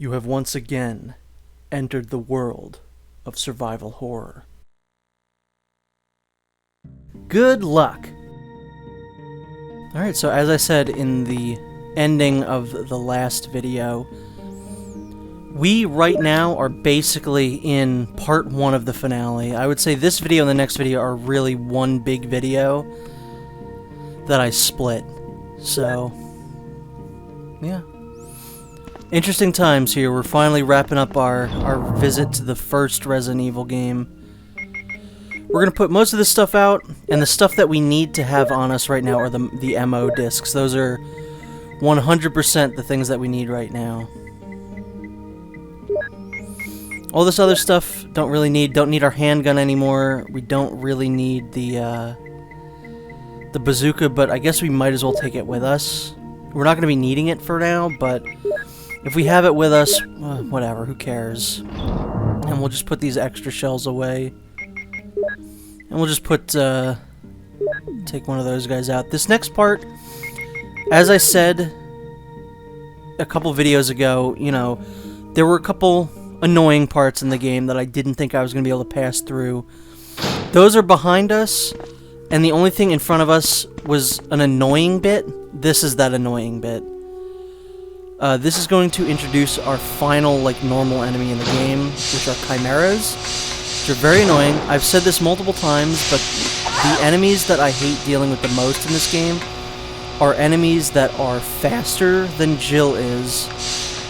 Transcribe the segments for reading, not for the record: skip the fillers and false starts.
You have once again entered the world of survival horror. Good luck! Alright, so as I said in the ending of the last video, we right now are basically in part 1 of the finale. I would say this video and the next video are really one big video that I split. So, yeah. Interesting times here. We're finally wrapping up our visit to the first Resident Evil game. We're going to put most of this stuff out, and the stuff that we need to have on us right now are the MO discs. Those are 100% the things that we need right now. All this other stuff, don't need our handgun anymore. We don't really need the bazooka, but I guess we might as well take it with us. We're not going to be needing it for now, but if we have it with us, whatever, who cares? And we'll just put these extra shells away. And we'll just put, take one of those guys out. This next part, as I said a couple videos ago, you know, there were a couple annoying parts in the game that I didn't think I was going to be able to pass through. Those are behind us, and the only thing in front of us was an annoying bit. This is that annoying bit. This is going to introduce our final, like, normal enemy in the game, which are Chimeras, which are very annoying. I've said this multiple times, but the enemies that I hate dealing with the most in this game are enemies that are faster than Jill is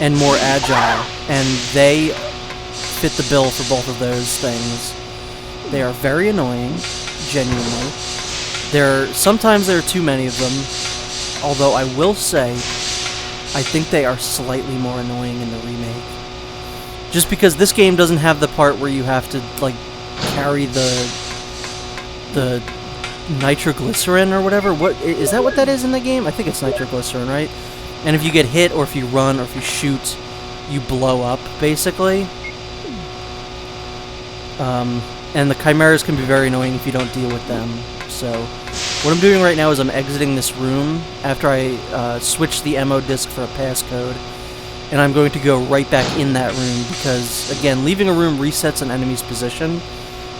and more agile, and they fit the bill for both of those things. They are very annoying, genuinely. Sometimes there are too many of them, although I will say I think they are slightly more annoying in the remake. Just because this game doesn't have the part where you have to, like, carry the nitroglycerin or whatever. What is that? What that is in the game? I think it's nitroglycerin, right? And if you get hit, or if you run, or if you shoot, you blow up, basically. And the Chimeras can be very annoying if you don't deal with them. So, what I'm doing right now is I'm exiting this room after I switch the MO disc for a passcode. And I'm going to go right back in that room because, again, leaving a room resets an enemy's position.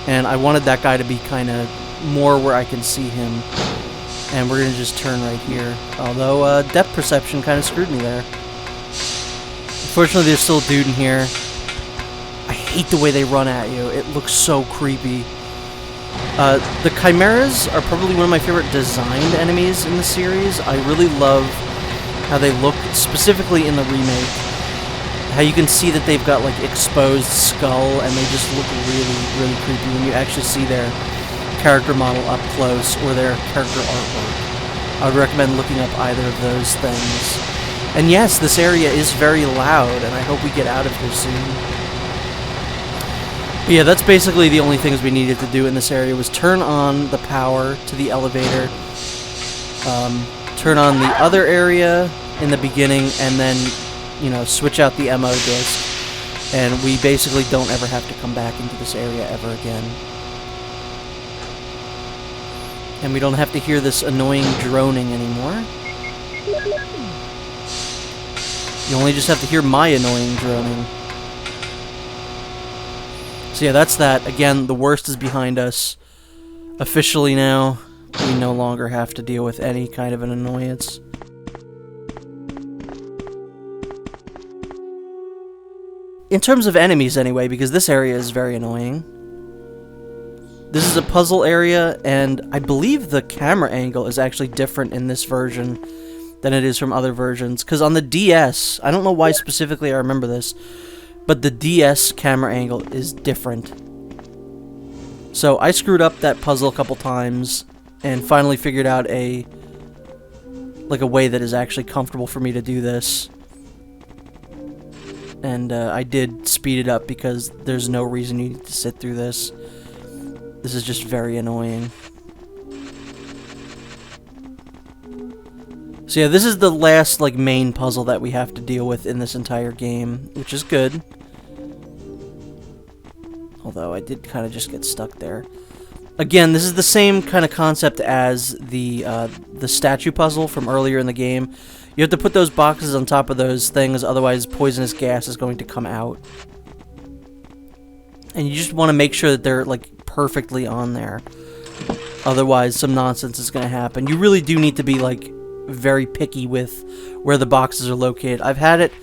And I wanted that guy to be kind of more where I can see him. And we're going to just turn right here. Although, depth perception kind of screwed me there. Unfortunately, there's still a dude in here. I hate the way they run at you. It looks so creepy. The Chimeras are probably one of my favorite designed enemies in the series. I really love how they look, specifically in the remake. How you can see that they've got, like, exposed skull, and they just look really, really creepy when you actually see their character model up close, or their character artwork. I would recommend looking up either of those things. And yes, this area is very loud, and I hope we get out of here soon. But yeah, that's basically the only things we needed to do in this area, was turn on the power to the elevator, turn on the other area in the beginning, and then, you know, switch out the MO disc, and we basically don't ever have to come back into this area ever again. And we don't have to hear this annoying droning anymore. You only just have to hear my annoying droning. So yeah, that's that. Again, the worst is behind us. Officially now, we no longer have to deal with any kind of an annoyance. In terms of enemies, anyway, because this area is very annoying. This is a puzzle area, and I believe the camera angle is actually different in this version than it is from other versions. Because on the DS, I don't know why specifically I remember this, but the DS camera angle is different. So I screwed up that puzzle a couple times, and finally figured out a way that is actually comfortable for me to do this. And I did speed it up because there's no reason you need to sit through this. This is just very annoying. So yeah, this is the last, like, main puzzle that we have to deal with in this entire game, which is good. Although I did kind of just get stuck there. Again, this is the same kind of concept as the statue puzzle from earlier in the game. You have to put those boxes on top of those things, otherwise poisonous gas is going to come out. And you just want to make sure that they're, like, perfectly on there. Otherwise, some nonsense is going to happen. You really do need to be, like, very picky with where the boxes are located. I've had it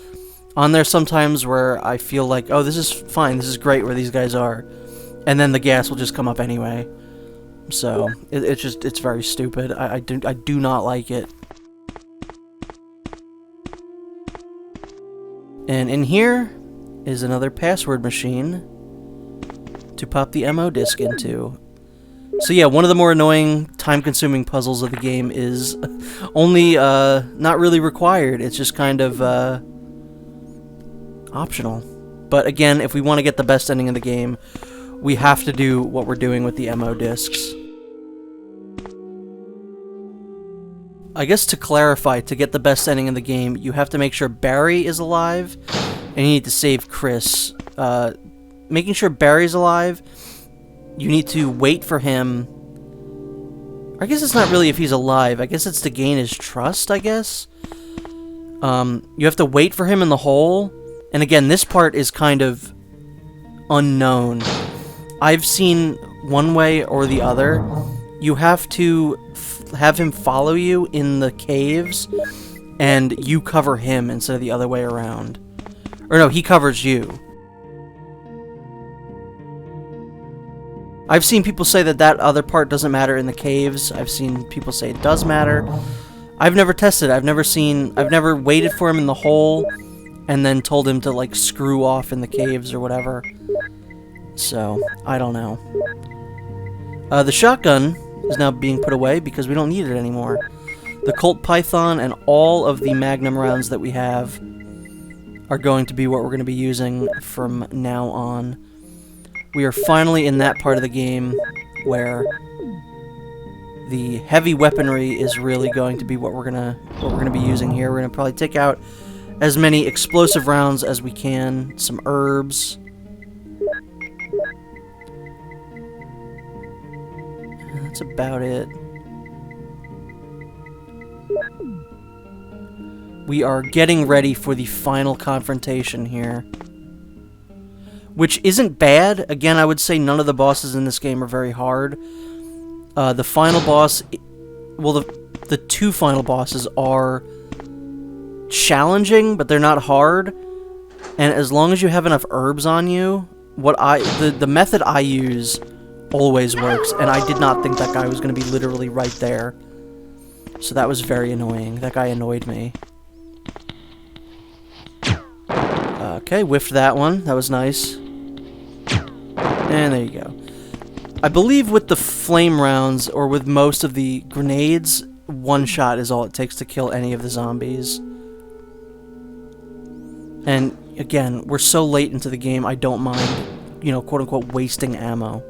on there sometimes where I feel like, oh, this is fine, this is great where these guys are. And then the gas will just come up anyway. So, it's very stupid. I do not like it. And in here is another password machine to pop the MO disc into. So yeah, one of the more annoying, time-consuming puzzles of the game is only not really required. It's just kind of optional. But again, if we want to get the best ending of the game, we have to do what we're doing with the MO discs. I guess to clarify, to get the best ending of the game, you have to make sure Barry is alive, and you need to save Chris. Making sure Barry's alive, you need to wait for him. I guess it's not really if he's alive. I guess it's to gain his trust, I guess. You have to wait for him in the hole. And again, this part is kind of unknown. I've seen one way or the other. You have to have him follow you in the caves, and you cover him instead of the other way around. Or no, he covers you. I've seen people say that that other part doesn't matter in the caves. I've seen people say it does matter. I've never tested it. I've never waited for him in the hole and then told him to, like, screw off in the caves or whatever. So, I don't know. The shotgun is now being put away because we don't need it anymore. The Colt Python and all of the Magnum rounds that we have are going to be what we're going to be using from now on. We are finally in that part of the game where the heavy weaponry is really going to be what we're gonna be using here. We're gonna probably take out as many explosive rounds as we can, some herbs. And that's about it. We are getting ready for the final confrontation here, which isn't bad. Again, I would say none of the bosses in this game are very hard. The final boss, well, the two final bosses are challenging, but they're not hard. And as long as you have enough herbs on you, the method I use always works. And I did not think that guy was going to be literally right there. So that was very annoying. That guy annoyed me. Okay, whiffed that one. That was nice. And there you go. I believe with the flame rounds, or with most of the grenades, one shot is all it takes to kill any of the zombies. And again, we're so late into the game, I don't mind, you know, quote-unquote, wasting ammo.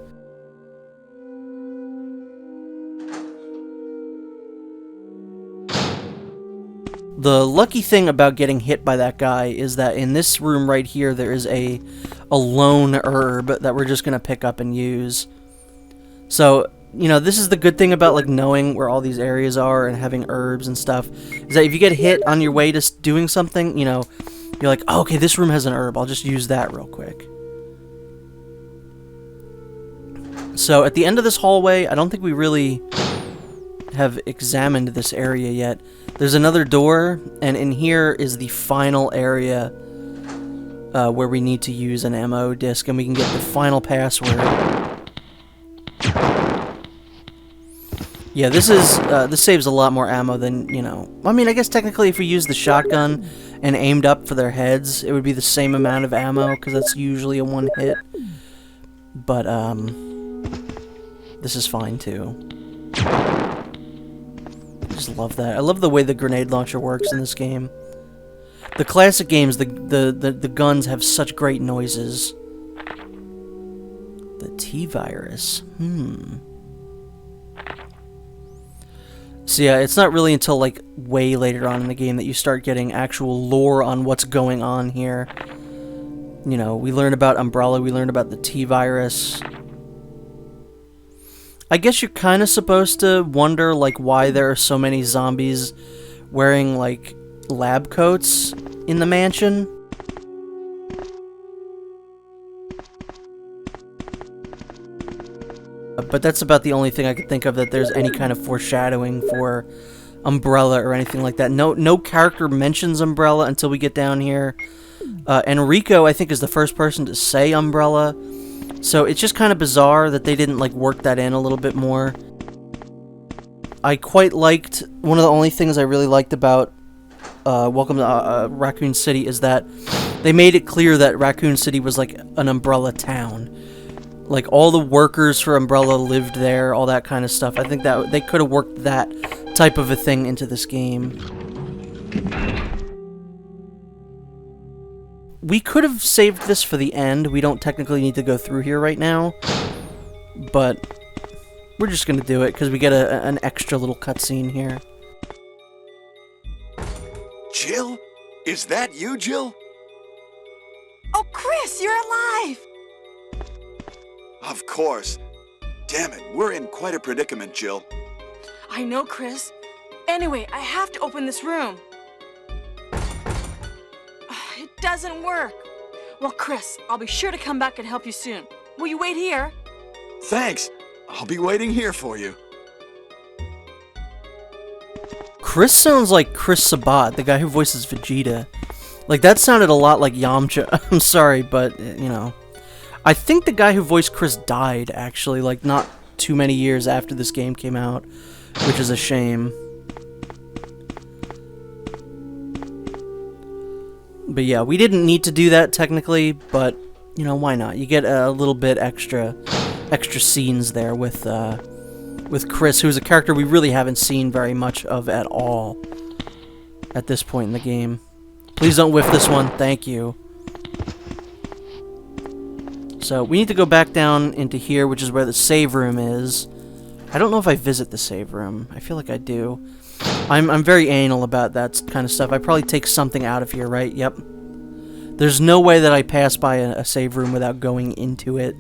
The lucky thing about getting hit by that guy is that in this room right here, there is a lone herb that we're just going to pick up and use. So, you know, this is the good thing about, like, knowing where all these areas are and having herbs and stuff, is that if you get hit on your way to doing something, you know, you're like, oh, okay, this room has an herb, I'll just use that real quick. So, at the end of this hallway, I don't think we really have examined this area yet. There's another door, and in here is the final area where we need to use an ammo disc, and we can get the final password. Yeah, this saves a lot more ammo than, you know... I mean, I guess technically if we use the shotgun and aimed up for their heads, it would be the same amount of ammo, because that's usually a one hit. But, this is fine, too. I just love that. I love the way the grenade launcher works in this game. The classic games, the guns have such great noises. The T-virus. So yeah, it's not really until, like, way later on in the game that you start getting actual lore on what's going on here. You know, we learn about Umbrella, we learn about the T-virus. I guess you're kind of supposed to wonder, like, why there are so many zombies wearing, like, lab coats in the mansion. But that's about the only thing I could think of that there's any kind of foreshadowing for Umbrella or anything like that. No character mentions Umbrella until we get down here. Enrico, I think, is the first person to say Umbrella. So it's just kind of bizarre that they didn't, like, work that in a little bit more. I quite liked, one of the only things I really liked about Welcome to Raccoon City is that they made it clear that Raccoon City was like an Umbrella town. Like, all the workers for Umbrella lived there, all that kind of stuff. I think that they could have worked that type of a thing into this game. We could have saved this for the end. We don't technically need to go through here right now. But we're just going to do it because we get an extra little cutscene here. Jill? Is that you, Jill? Oh, Chris, you're alive! Of course. Damn it, we're in quite a predicament, Jill. I know, Chris. Anyway, I have to open this room. It doesn't work. Well, Chris, I'll be sure to come back and help you soon. Will you wait here? Thanks. I'll be waiting here for you. Chris sounds like Chris Sabat, the guy who voices Vegeta. Like, that sounded a lot like Yamcha. I'm sorry, but, you know. I think the guy who voiced Chris died, actually, like, not too many years after this game came out, which is a shame. But yeah, we didn't need to do that, technically, but, you know, why not? You get a little bit extra scenes there with Chris, who's a character we really haven't seen very much of at all at this point in the game. Please don't whiff this one. Thank you. So, we need to go back down into here, which is where the save room is. I don't know if I visit the save room. I feel like I do. I'm very anal about that kind of stuff. I probably take something out of here, right? Yep. There's no way that I pass by a save room without going into it.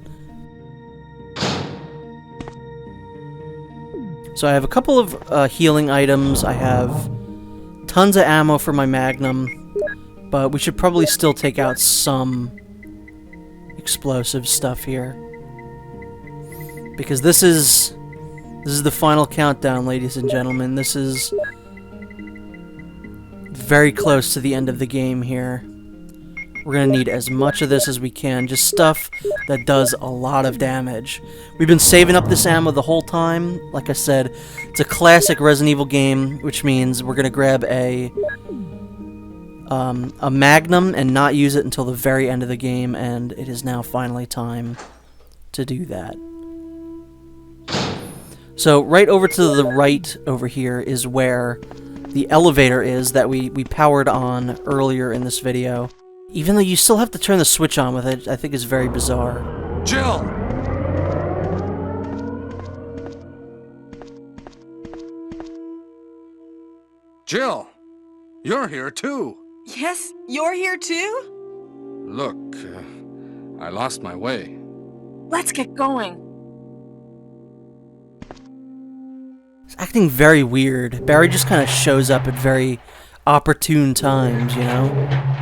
So I have a couple of healing items. I have tons of ammo for my Magnum, but we should probably still take out some explosive stuff here, because this is the final countdown, ladies and gentlemen. This is very close to the end of the game here. We're gonna need as much of this as we can, just stuff that does a lot of damage. We've been saving up this ammo the whole time. Like I said, it's a classic Resident Evil game, which means we're gonna grab a Magnum and not use it until the very end of the game, and it is now finally time to do that. So right over to the right over here is where the elevator is that we powered on earlier in this video. Even though you still have to turn the switch on with it, I think is very bizarre. Jill! Jill! You're here too! Yes, you're here too? Look, I lost my way. Let's get going. It's acting very weird. Barry just kind of shows up at very opportune times, you know?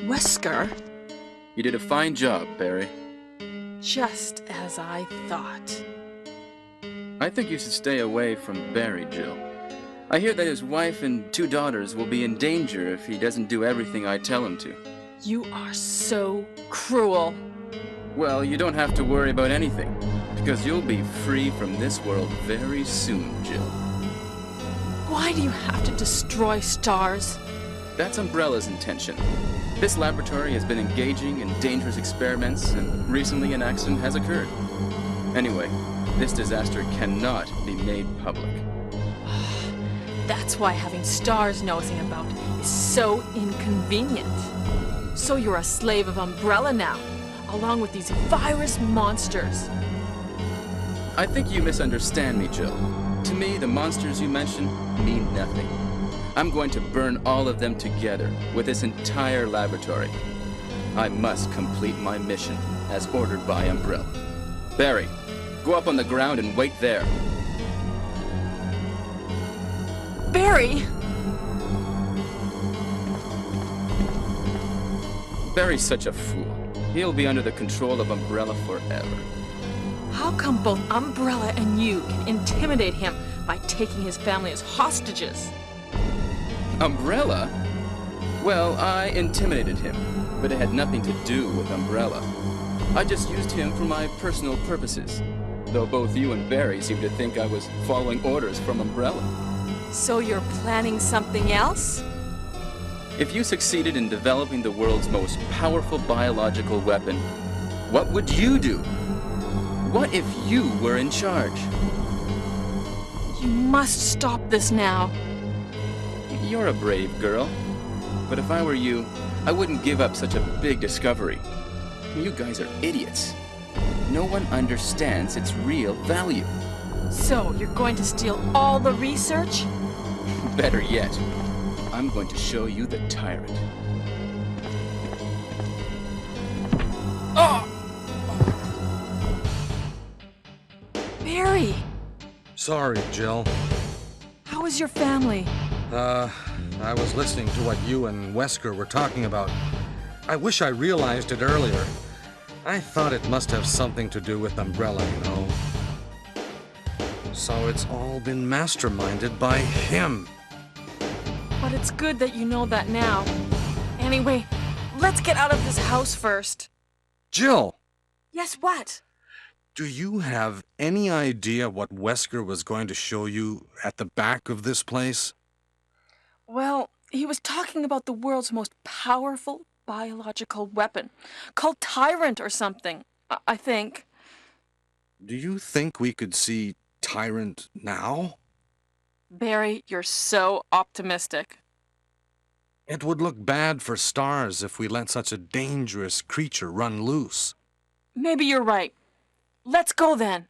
Wesker? You did a fine job, Barry. Just as I thought. I think you should stay away from Barry, Jill. I hear that his wife and 2 daughters will be in danger if he doesn't do everything I tell him to. You are so cruel. Well, you don't have to worry about anything, because you'll be free from this world very soon, Jill. Why do you have to destroy stars? That's Umbrella's intention. This laboratory has been engaging in dangerous experiments, and recently an accident has occurred. Anyway, this disaster cannot be made public. That's why having stars nosing about is so inconvenient. So you're a slave of Umbrella now, along with these virus monsters. I think you misunderstand me, Jill. To me, the monsters you mention mean nothing. I'm going to burn all of them together with this entire laboratory. I must complete my mission as ordered by Umbrella. Barry, go up on the ground and wait there. Barry! Barry's such a fool. He'll be under the control of Umbrella forever. How come both Umbrella and you can intimidate him by taking his family as hostages? Umbrella? Well, I intimidated him, but it had nothing to do with Umbrella. I just used him for my personal purposes, though both you and Barry seem to think I was following orders from Umbrella. So you're planning something else? If you succeeded in developing the world's most powerful biological weapon, what would you do? What if you were in charge? You must stop this now. You're a brave girl. But if I were you, I wouldn't give up such a big discovery. You guys are idiots. No one understands its real value. So you're going to steal all the research? Better yet, I'm going to show you the tyrant. Oh! Barry! Sorry, Jill. How is your family? I was listening to what you and Wesker were talking about. I wish I realized it earlier. I thought it must have something to do with Umbrella, you know. So it's all been masterminded by him. But it's good that you know that now. Anyway, let's get out of this house first. Jill! Yes, what? Do you have any idea what Wesker was going to show you at the back of this place? Well, he was talking about the world's most powerful biological weapon, called Tyrant or something, I think. Do you think we could see Tyrant now? Barry, you're so optimistic. It would look bad for stars if we let such a dangerous creature run loose. Maybe you're right. Let's go then.